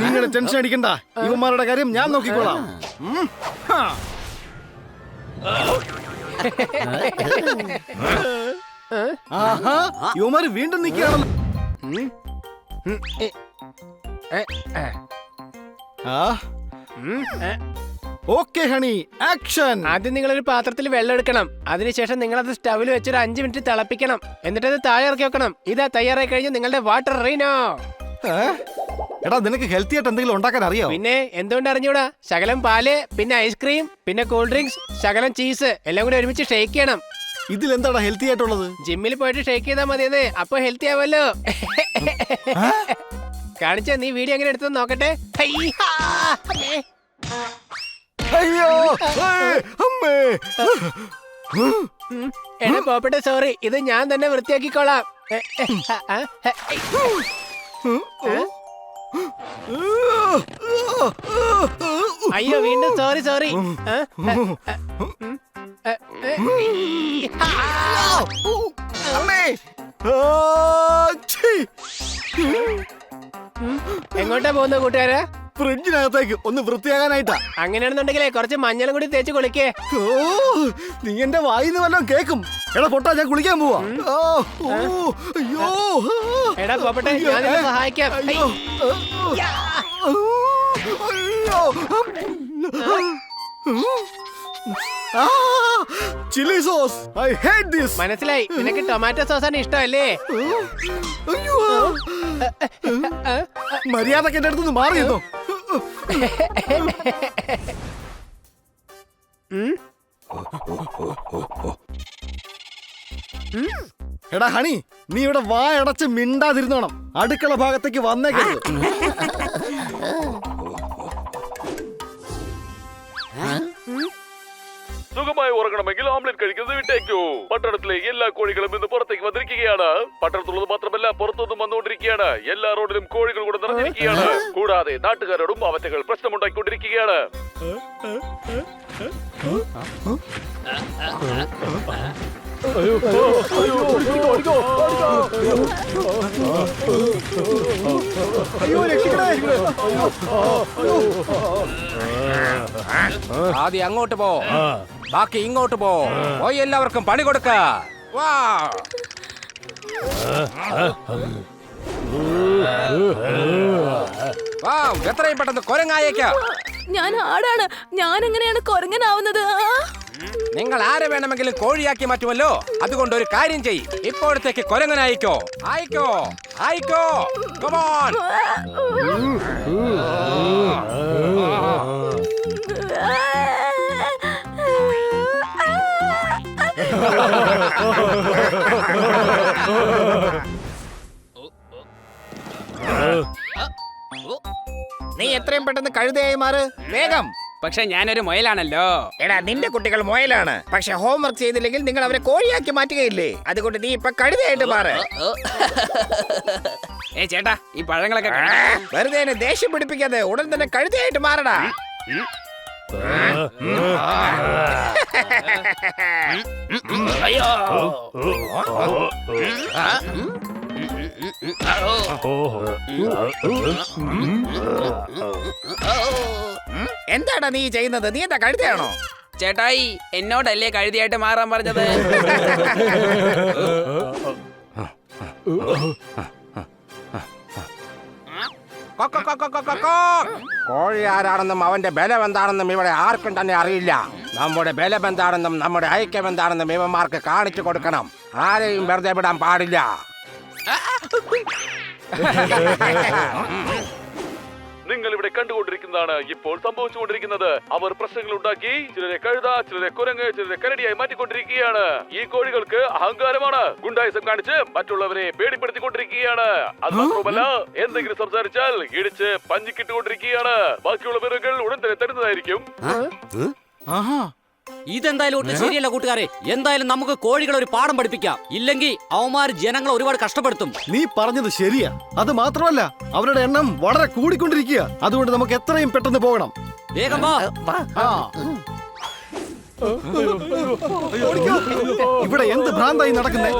നിങ്ങൾ ടെൻഷൻ അടിക്കണ്ട, ഇവന്മാരുടെ കാര്യം ഞാൻ നോക്കിക്കോളാം. ഇവന്മാര് വീണ്ടും നിൽക്കുകയാണല്ലോ. Okay honey, action. ആദ്യം നിങ്ങളൊരു പാത്രത്തിൽ വെള്ളം എടുക്കണം. അതിനുശേഷം നിങ്ങളത് സ്റ്റവിൽ വെച്ചൊരു 5 മിനിറ്റ് തിളപ്പിക്കണം. എന്നിട്ട് അത് താഴെ ഇറക്കി വെക്കണം. ഇതാ തയ്യാറായി കഴിഞ്ഞു നിങ്ങളുടെ വാട്ടർ റീനോ. എടാ, നിനക്ക് ഹെൽത്തി ആയിട്ട് എന്തെങ്കിലും ഉണ്ടാക്കാൻ അറിയോ? പിന്നെ എന്തുകൊണ്ട് അറിഞ്ഞൂടാ? ശകലം പാല്, പിന്നെ ഐസ്ക്രീം, പിന്നെ കൂൾ ഡ്രിങ്ക്സ്, ശകലം ചീസ് എല്ലാം കൂടി ഒരുമിച്ച് ഷേക്ക് ചെയ്യണം. ഇതിലെന്താടാ ഹെൽത്തി ആയിട്ടുള്ളത്? ജിമ്മിൽ പോയിട്ട് ഷേക്ക് ചെയ്താൽ മതിയെന്ന്, അപ്പൊ ഹെൽത്തി ആവല്ലോ. കാണിച്ച നീ വീഡിയോ എങ്ങനെ എടുത്തു നോക്കട്ടെ. അയ്യോ, അമ്മേ. എന്നെ പോപ്പട്ടെ, സോറി, ഇത് ഞാൻ തന്നെ വൃത്തിയാക്കിക്കോളാം. അയ്യോ, വീണ്ടും സോറി. എങ്ങോട്ടാ പോകുന്ന കൂട്ടുകാരാ? ഫ്രിഡ്ജിനകത്തേക്ക് ഒന്ന് വൃത്തിയാകാനായിട്ടാ. അങ്ങനെയാണെന്നുണ്ടെങ്കിലേ കുറച്ച് മഞ്ഞളും കൂടി തേച്ച് കുളിക്കേ. നീ എന്റെ വായിന്ന് വല്ലതും കേക്കും. എടാ പൊട്ടാ, ഞാൻ കുളിക്കാൻ പോവാ. അയ്യോ, എടാ പോപ്പട്ടെ, ഞാൻ നിന്നെ സഹായിക്കാം. Chilli sauce, I hate this. മനസ്സിലായി, നിനക്ക് ടൊമാറ്റോ സോസാണ് ഇഷ്ടമല്ലേ? അയ്യോ, മര്യാദക്ക് എന്റെ അടുത്തുനിന്ന് മാറിയെന്നോ? എടാ ഹണി, നീ ഇവിടെ വായടച്ച് മിണ്ടാതിരുന്നോണം. അടുക്കള ഭാഗത്തേക്ക് വന്നേക്കരുത്. സുഖമായി ഉറങ്ങണമെങ്കിൽ ഓംലെറ്റ് കഴിക്കുന്നത് വിട്ടേക്കൂ. പട്ടണത്തിലെ എല്ലാ കോഴികളും ഇന്ന് പുറത്തേക്ക് വന്നിരിക്കുകയാണ്. പട്ടണത്തുള്ളത് മാത്രമല്ല, പുറത്തുനിന്നും വന്നുകൊണ്ടിരിക്കുകയാണ്. എല്ലാ റോഡിലും കോഴികൾ കൂടെ നിറഞ്ഞിരിക്കുകയാണ്. കൂടാതെ നാട്ടുകാരോടും അവറ്റകൾ പ്രശ്നമുണ്ടാക്കിക്കൊണ്ടിരിക്കുകയാണ്. ആദ്യം അങ്ങോട്ട് പോ, ബാക്കി ഇങ്ങോട്ട് പോ. പോയി എല്ലാവർക്കും പണി കൊടുക്ക. വാ, എത്രയും പെട്ടെന്ന് കൊരങ്ങായേക്ക. ഞാൻ ആടാണ്, ഞാൻ എങ്ങനെയാണ് കൊരങ്ങനാവുന്നത്? നിങ്ങൾ ആരെ വേണമെങ്കിലും കോഴിയാക്കി മാറ്റുമല്ലോ. അതുകൊണ്ട് ഒരു കാര്യം ചെയ്യ്, ഇപ്പോഴത്തേക്ക് കൊരങ്ങനായിക്കോ. ആയിക്കോ, ആയിക്കോ. Come on. നീ എത്രയും പെട്ടെന്ന് കഴുതയായി മാറ്, വേഗം. പക്ഷെ ഞാനൊരു മുയലാണല്ലോ. എടാ, നിന്റെ കുട്ടികൾ മുയലാണ്. പക്ഷെ ഹോംവർക്ക് ചെയ്തില്ലെങ്കിൽ നിങ്ങൾ അവരെ കോഴിയാക്കി മാറ്റുകയില്ലേ? അതുകൊണ്ട് നീ ഇപ്പൊ കഴുതയായിട്ട് മാറ്. ചേട്ടാ, ഈ പഴങ്ങളൊക്കെ വെറുതെ എന്നെ ദേഷ്യം പിടിപ്പിക്കാതെ ഉടൻ തന്നെ കഴുതയായിട്ട് മാറടാ. എന്താടാ നീ ചെയ്യുന്നത്? നീ എന്താ കഴുതയാണോ? ചേട്ടായി, എന്നോടല്ലേ കഴുതിയായിട്ട് മാറാൻ പറഞ്ഞത്? കോഴി ആരാണെന്നും അവന്റെ ബലം എന്താണെന്നും ഇവിടെ ആർക്കും തന്നെ അറിയില്ല. നമ്മുടെ ബലം എന്താണെന്നും നമ്മുടെ ഐക്യം എന്താണെന്നും ഇവന്മാർക്ക് കാണിച്ചു കൊടുക്കണം. ആരെയും വെറുതെ വിടാൻ പാടില്ല. നിങ്ങൾ ഇവിടെ കണ്ടുകൊണ്ടിരിക്കുന്നതാണ് ഇപ്പോൾ സംഭവിച്ചുകൊണ്ടിരിക്കുന്നത്. അവർ പ്രശ്നങ്ങൾ ഉണ്ടാക്കി ചിലരെ കഴുത, ചിലരെ കുരങ്ങ്, ചിലരെ കരടിയായി മാറ്റിക്കൊണ്ടിരിക്കുകയാണ്. ഈ കോഴികൾക്ക് അഹങ്കാരമാണ്. ഗുണ്ടായിസം കാണിച്ച് മറ്റുള്ളവരെ പേടിപ്പെടുത്തിക്കൊണ്ടിരിക്കുകയാണ്. അത് മാത്രമല്ല, എന്തെങ്കിലും സംസാരിച്ചാൽ ഇടിച്ച് പഞ്ഞിക്കിട്ടുകൊണ്ടിരിക്കുകയാണ്. ബാക്കിയുള്ള വിവരങ്ങൾ ഉടൻ തന്നെ തരുന്നതായിരിക്കും. ഇതെന്തായാലും ഒട്ടും ശരിയല്ല കൂട്ടുകാരെ. എന്തായാലും നമുക്ക് കോഴികളെ ഒരു പാഠം പഠിപ്പിക്കാം. ഇല്ലെങ്കിൽ അവന്മാർ ജനങ്ങളെ ഒരുപാട് കഷ്ടപ്പെടുത്തും. നീ പറഞ്ഞത് ശരിയാ. അത് മാത്രമല്ല, അവരുടെ എണ്ണം വളരെ കൂടിക്കൊണ്ടിരിക്കുക. അതുകൊണ്ട് നമുക്ക് എത്രയും പെട്ടെന്ന് പോകണം. വേഗം വാ. ആ. ഓടിക്കോ. ഇവിടെ എന്ത് ഭ്രാന്തായി നടക്കുന്നേ?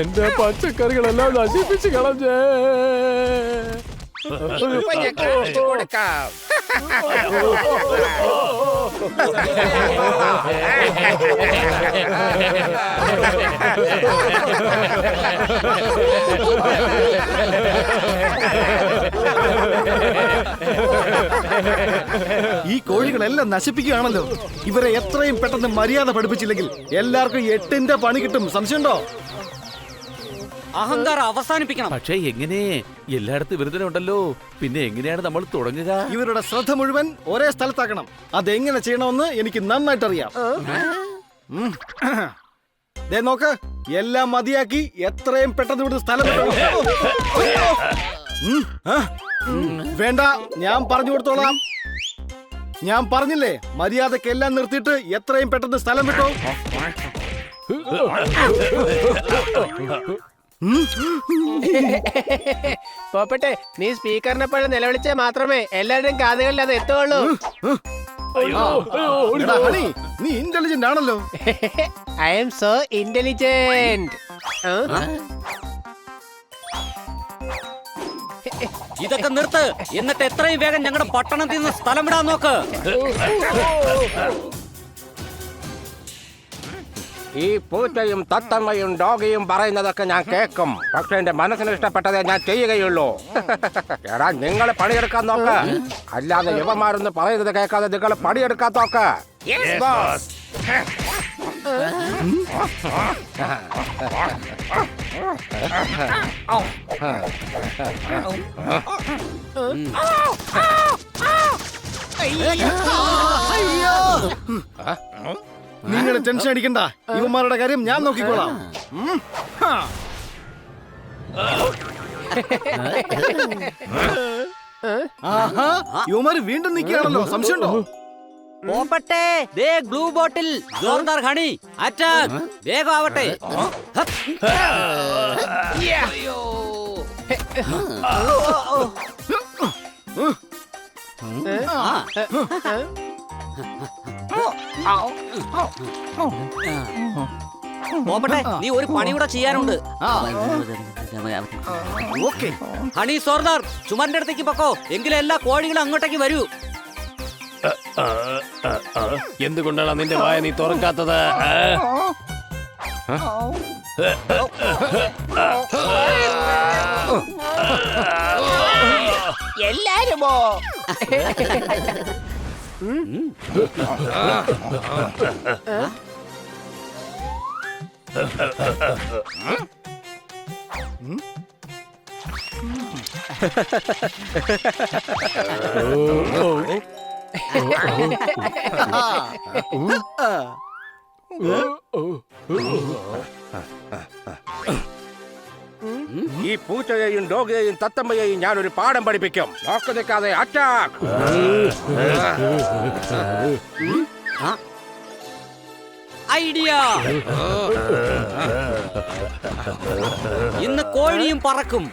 എന്റെ പച്ചക്കറികളെല്ലാം നശിപ്പിച്ച് കളഞ്ഞേ. ഇപ്പൊ ഞാൻ കാണിച്ചു കൊടുക്കാം. ഈ കോഴികളെല്ലാം നശിപ്പിക്കുകയാണല്ലോ. ഇവരെ എത്രയും പെട്ടെന്ന് മര്യാദ പഠിപ്പിച്ചില്ലെങ്കിൽ എല്ലാവർക്കും 8ന്റെ പണി കിട്ടും. സംശയമുണ്ടോ? അഹങ്കാരം അവസാനിപ്പിക്കണം. പക്ഷേ എങ്ങനെ? എല്ലായിടത്തും ഇവരുടെ ഉണ്ടല്ലോ. പിന്നെ എങ്ങനെയാണ് നമ്മൾ തുടങ്ങുക? ഇവരുടെ ശ്രദ്ധ മുഴുവൻ ഒരേ സ്ഥലത്താക്കണം. അതെങ്ങനെ ചെയ്യണമെന്ന് എനിക്ക് നന്നായിട്ട് അറിയാം. ദേ നോക്ക്, എല്ലാം മതിയാക്കി എത്രയും പെട്ടെന്ന് ഇവിടുന്ന് സ്ഥലം വിട്ടോ. വേണ്ട, ഞാൻ പറഞ്ഞു കൊടുത്തോളാം. ഞാൻ പറഞ്ഞില്ലേ, മര്യാദക്ക് എല്ലാം നിർത്തിയിട്ട് എത്രയും പെട്ടെന്ന് സ്ഥലം വിട്ടോ. പോപ്പട്ടെ, നീ സ്പീക്കറിനെ പോലെ നിലവിളിച്ചാൽ മാത്രമേ എല്ലാവരുടെയും കാതുകളിൽ അത് എത്തുള്ളൂ. എടാ ഹണി, നീ ഇന്റലിജന്റ് ആണല്ലോ. I M so intelligent. ഇതൊക്കെ നിർത്ത്. എന്നിട്ട് എത്രയും വേഗം ഞങ്ങളുടെ പട്ടണത്തിൽ നിന്ന് സ്ഥലം വിടാൻ നോക്ക്. ഈ പൂച്ചയും തത്തമ്മയും ഡോഗിയും പറയുന്നതൊക്കെ ഞാൻ കേൾക്കും. പക്ഷെ എന്റെ മനസ്സിന് ഇഷ്ടപ്പെട്ടതേ ഞാൻ ചെയ്യുകയുള്ളൂ. എടാ, നിങ്ങൾ പണിയെടുക്കാൻ നോക്ക്. അല്ലാതെ യുവമാരൊന്ന് പറയുന്നത് കേൾക്കാതെ നിങ്ങൾ പണിയെടുക്കാൻ നോക്ക്. നിങ്ങൾ ടെൻഷൻ അടിക്കണ്ട, ഇവന്മാരുടെ കാര്യം ഞാൻ നോക്കിക്കോളാം. ആഹാ, ഇവന്മാര് വീണ്ടും നിൽക്കുകയാണല്ലോ. സംശയമുണ്ടോ? പോപ്പട്ടെ, ദേ ബ്ലൂ ബോട്ടിൽ ജോർദാർ ഹണി അറ്റാക്ക്. വേഗം ആവട്ടെ. പോപ്പട്ടെ, നീ ഒരു പണി കൂടെ ചെയ്യാനുണ്ട്. ഓക്കെ. ഹണി സോർദാർ, ചുമരിന്റെ അടുത്തേക്ക് പൊക്കോ. എങ്കിലും എല്ലാ കോഴികളും അങ്ങോട്ടേക്ക് വരൂ. എന്തുകൊണ്ടാണ് നിന്റെ വായ നീ തുറക്കാത്തത്? എല്ലാരുമോ? ഈ പൂച്ചയെയും ഡോഗിയെയും തത്തമ്മയെയും ഞാനൊരു പാഠം പഠിപ്പിക്കും. നോക്കി നിൽക്കാതെ അറ്റാക്ക്. ഐഡിയ. ഇന്ന് കോഴിയും പറക്കും.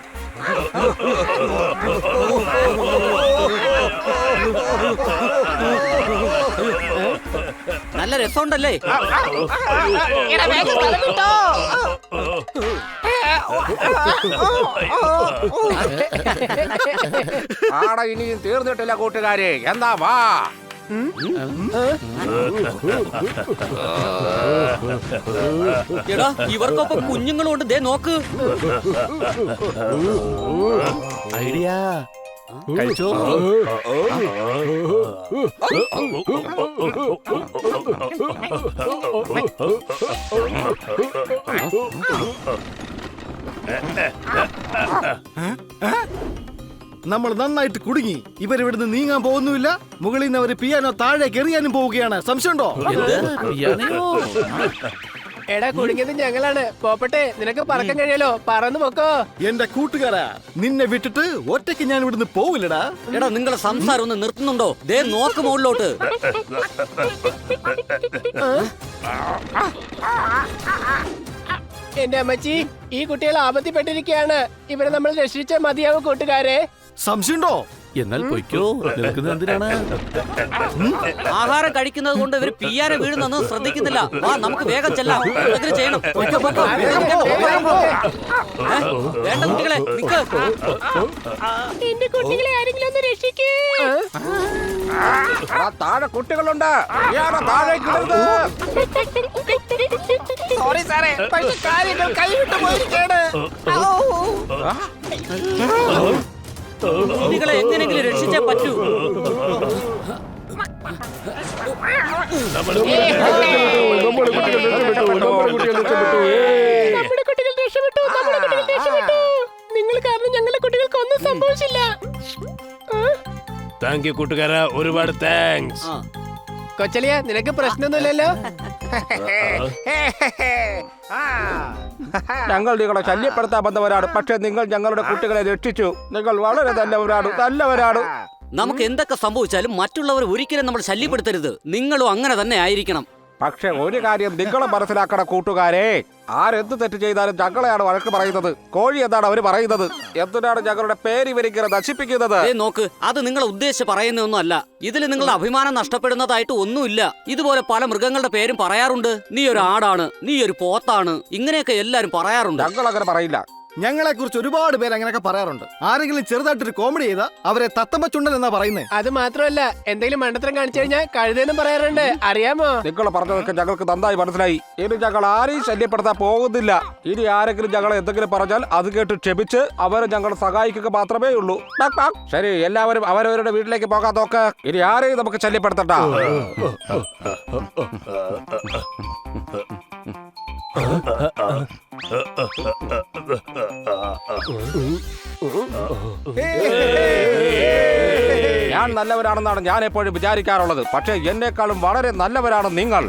നല്ല രസമുണ്ടല്ലേ? ആടെ ഇനിയും തീർന്നിട്ടില്ല കൂട്ടുകാരെ. എന്താ വാ. എടാ, ഇവർക്കൊപ്പം കുഞ്ഞുങ്ങളും ഉണ്ട്. ദേ നോക്ക്. ഐഡിയ കഴിച്ചോ? നമ്മൾ നന്നായിട്ട് കുടുങ്ങി. ഇവരിവിടുന്ന് നീങ്ങാൻ പോകുന്നുമില്ല. മുകളിൽ നിന്ന് അവർ പിയാനോ താഴേക്ക് എറിയാനും പോവുകയാണ്. സംശയമുണ്ടോ? എടാ, കുടുങ്ങിയത് ഞങ്ങളാണ്. പോപ്പട്ടെ, നിനക്ക് പറക്കാൻ കഴിയല്ലോ. പറന്നു പൊക്കോ. എന്റെ കൂട്ടുകാരാ, നിന്നെ വിട്ടിട്ട് ഒറ്റയ്ക്ക് ഞാൻ ഇവിടുന്ന് പോവില്ലടാ. എടാ, നിങ്ങളെ സംസാരം ഒന്ന് നിർത്തുന്നുണ്ടോ? ദേ നോക്ക് മുകളിലോട്ട്. എന്റെ അമ്മച്ചി, ഈ കുട്ടികൾ ആപത്തിപ്പെട്ടിരിക്കുകയാണ്. ഇവരെ നമ്മൾ രക്ഷിച്ച മതിയാവും കൂട്ടുകാരെ. സംശയമുണ്ടോ? എന്നാൽ പൊയ്ക്കോ. നിൽക്കുന്നത് എന്തിനാണ്? ആഹാരം കഴിക്കുന്നത് കൊണ്ട് ഇവര് പിയാനെ വീഴുന്നൊന്നും ശ്രദ്ധിക്കുന്നില്ല. വാ, നമുക്ക് വേഗം ചെല്ലാം. എന്തെങ്കിലും ചെയ്യണം. പൊയ്ക്കോ, പൊയ്ക്കോ. വേണ്ട കുട്ടികളെ, നിക്ക്. എന്റെ കുട്ടികളെ ആരെങ്കിലും ഒന്ന് രക്ഷിക്കേ. താഴെ കുട്ടികളുണ്ട്. ഇയാളെ താഴേക്ക് ഇടരുത്. സോറി സാറേ, പക്ഷെ കാര്യങ്ങൾ കൈവിട്ടു പോയിരിക്കാണ്. കുട്ടികളെ എങ്ങനെയെങ്കിലും രക്ഷിച്ചേ പറ്റൂ. നമ്മുടെ കുട്ടികൾ രക്ഷപ്പെട്ടു. നിങ്ങൾ കാരണം ഞങ്ങളുടെ കുട്ടികൾക്ക് ഒന്നും സംഭവിച്ചില്ല. താങ്ക് യു കൂട്ടുകാരാ, ഒരുപാട് താങ്ക്സ്. കൊച്ചലിയ, നിനക്ക് പ്രശ്നമൊന്നുമില്ലല്ലോ? ഞങ്ങൾ നിങ്ങളെ ശല്യപ്പെടുത്താൻ വന്നവരാണ്, പക്ഷെ നിങ്ങൾ ഞങ്ങളുടെ കുട്ടികളെ രക്ഷിച്ചു. നിങ്ങൾ വളരെ നല്ലവരാണ്. നമുക്ക് എന്തൊക്കെ സംഭവിച്ചാലും മറ്റുള്ളവർ ഒരിക്കലും നമ്മൾ ശല്യപ്പെടുത്തരുത്. നിങ്ങളും അങ്ങനെ തന്നെ ആയിരിക്കണം. പക്ഷെ ഒരു കാര്യം നിങ്ങളെ മനസ്സിലാക്കണ കൂട്ടുകാരെ, ആരെന്ത് തെറ്റ് ചെയ്താലും ഞങ്ങളെയാണ് വഴക്ക് പറയുന്നത്. കോഴി എന്താണ് അവര് പറയുന്നത്? എന്തിനാണ് ഞങ്ങളുടെ പേര് ഇവരിങ്ങനെ നശിപ്പിക്കുന്നത്? നോക്ക്, അത് നിങ്ങളെ ഉദ്ദേശിച്ച് പറയുന്നൊന്നും അല്ല. ഇതിൽ നിങ്ങളുടെ അഭിമാനം നഷ്ടപ്പെടുന്നതായിട്ട് ഒന്നുമില്ല. ഇതുപോലെ പല മൃഗങ്ങളുടെ പേരും പറയാറുണ്ട്. നീ ഒരു ആടാണ്, നീ ഒരു പോത്താണ്, ഇങ്ങനെയൊക്കെ എല്ലാരും പറയാറുണ്ട്. ഞങ്ങൾ അങ്ങനെ പറയില്ല. ഞങ്ങളെ കുറിച്ച് ഒരുപാട് പേര് അങ്ങനെയൊക്കെ പറയാറുണ്ട്. ആരെങ്കിലും ചെറുതായിട്ടൊരു കോമഡി ചെയ്താ അവരെ തത്തമ്മ ചുണ്ടൻ എന്നാ പറയുന്നത്. അത് മാത്രമല്ല, എന്തെങ്കിലും മണ്ടത്തരം കാണിച്ചു കഴിഞ്ഞാൽ കഴുതെന്നും പറയാറുണ്ട്. അറിയാമോ? നിങ്ങൾ പറഞ്ഞതൊക്കെ ഞങ്ങൾക്ക് നന്നായി മനസ്സിലായി. ഇനി ഞങ്ങൾ ആരെയും ശല്യപ്പെടുത്താൻ പോകുന്നില്ല. ഇനി ആരെങ്കിലും ഞങ്ങളെ എന്തെങ്കിലും പറഞ്ഞാൽ അത് കേട്ട് ക്ഷമിച്ച് അവരെ ഞങ്ങൾ സഹായിക്കുക മാത്രമേ ഉള്ളൂ. ശരി, എല്ലാവരും അവരവരുടെ വീട്ടിലേക്ക് പോകാൻ നോക്ക്. ഇനി ആരെയും നമുക്ക് ശല്യപ്പെടുത്തണ്ട. ഞാൻ നല്ലവരാണെന്നാണ് ഞാൻ എപ്പോഴും വിചാരിക്കാറുള്ളത്. പക്ഷെ എന്നെക്കാളും വളരെ നല്ലവരാണ് നിങ്ങൾ.